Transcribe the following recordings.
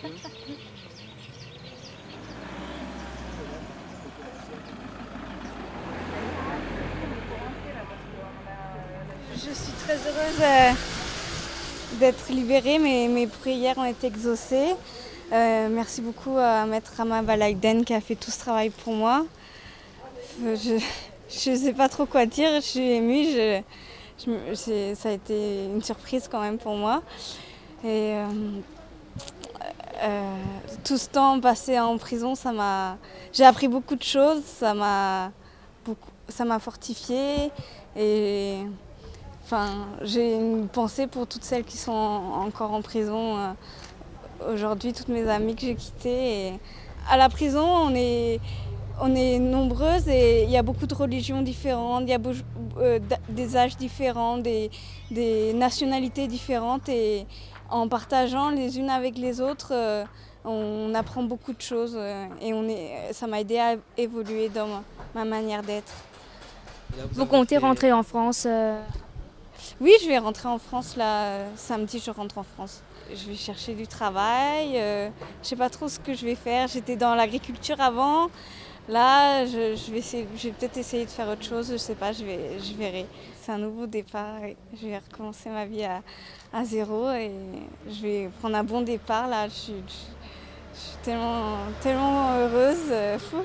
Je suis très heureuse d'être libérée, mes prières ont été exaucées. Merci beaucoup à Maître Rama Balaïden qui a fait tout ce travail pour moi. Je ne sais pas trop quoi dire, je suis émue, ça a été une surprise quand même pour moi. Et tout ce temps passé en prison, j'ai appris beaucoup de choses, ça m'a fortifiée et enfin, j'ai une pensée pour toutes celles qui sont encore en prison aujourd'hui, toutes mes amies que j'ai quittées. Et à la prison, on est nombreuses et il y a beaucoup de religions différentes, il y a des âges différents, des nationalités différentes et en partageant les unes avec les autres, on apprend beaucoup de choses et ça m'a aidé à évoluer dans ma manière d'être. Vous comptez rentrer en France Oui, je vais rentrer en France là, samedi je rentre en France. Je vais chercher du travail, je sais pas trop ce que je vais faire. J'étais dans l'agriculture avant. Là, je vais peut-être essayer de faire autre chose, je sais pas, je verrai. C'est un nouveau départ, et je vais recommencer ma vie à zéro et je vais prendre un bon départ là. Je suis tellement heureuse. Fou.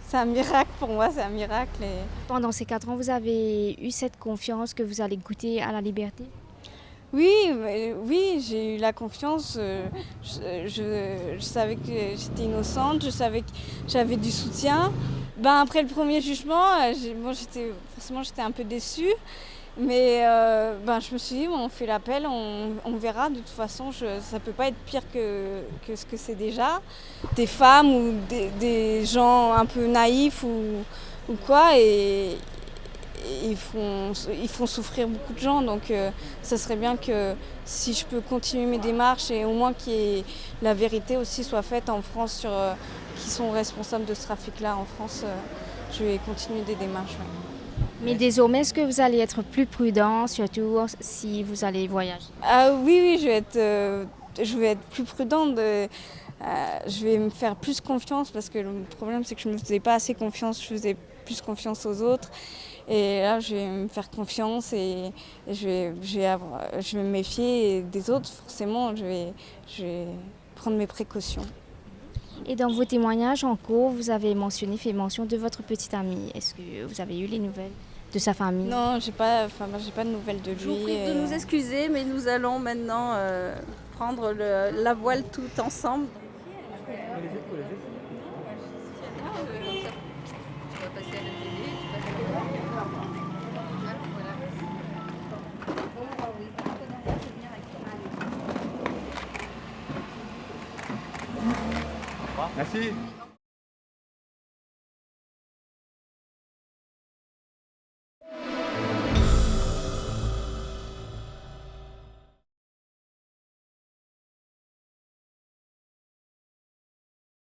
C'est un miracle pour moi, c'est un miracle. pendant ces 4 ans, vous avez eu cette confiance que vous allez goûter à la liberté? Oui, oui, j'ai eu la confiance. Je savais que j'étais innocente, je savais que j'avais du soutien. Ben, après le premier jugement, forcément j'étais un peu déçue. Mais ben, je me suis dit, bon, on fait l'appel, on verra. De toute façon, ça ne peut pas être pire que ce que c'est déjà. Des femmes ou des gens un peu naïfs ou quoi. Et ils font souffrir beaucoup de gens. Donc ça serait bien que si je peux continuer mes démarches et au moins que la vérité aussi soit faite en France sur qui sont responsables de ce trafic-là en France, je vais continuer des démarches. Ouais. Mais désormais, est-ce que vous allez être plus prudent, surtout si vous allez voyager? Ah oui, oui, je vais être plus prudente. Je vais me faire plus confiance parce que le problème c'est que je ne me faisais pas assez confiance, je faisais plus confiance aux autres. Et là, je vais me faire confiance et je vais me méfier des autres. Forcément, je vais prendre mes précautions. Et dans vos témoignages en cours, vous avez fait mention de votre petit ami. Est-ce que vous avez eu les nouvelles de sa famille? Non, moi, j'ai pas de nouvelles de lui. Je vous prie de nous excuser, mais nous allons maintenant prendre la voile tout ensemble. Merci.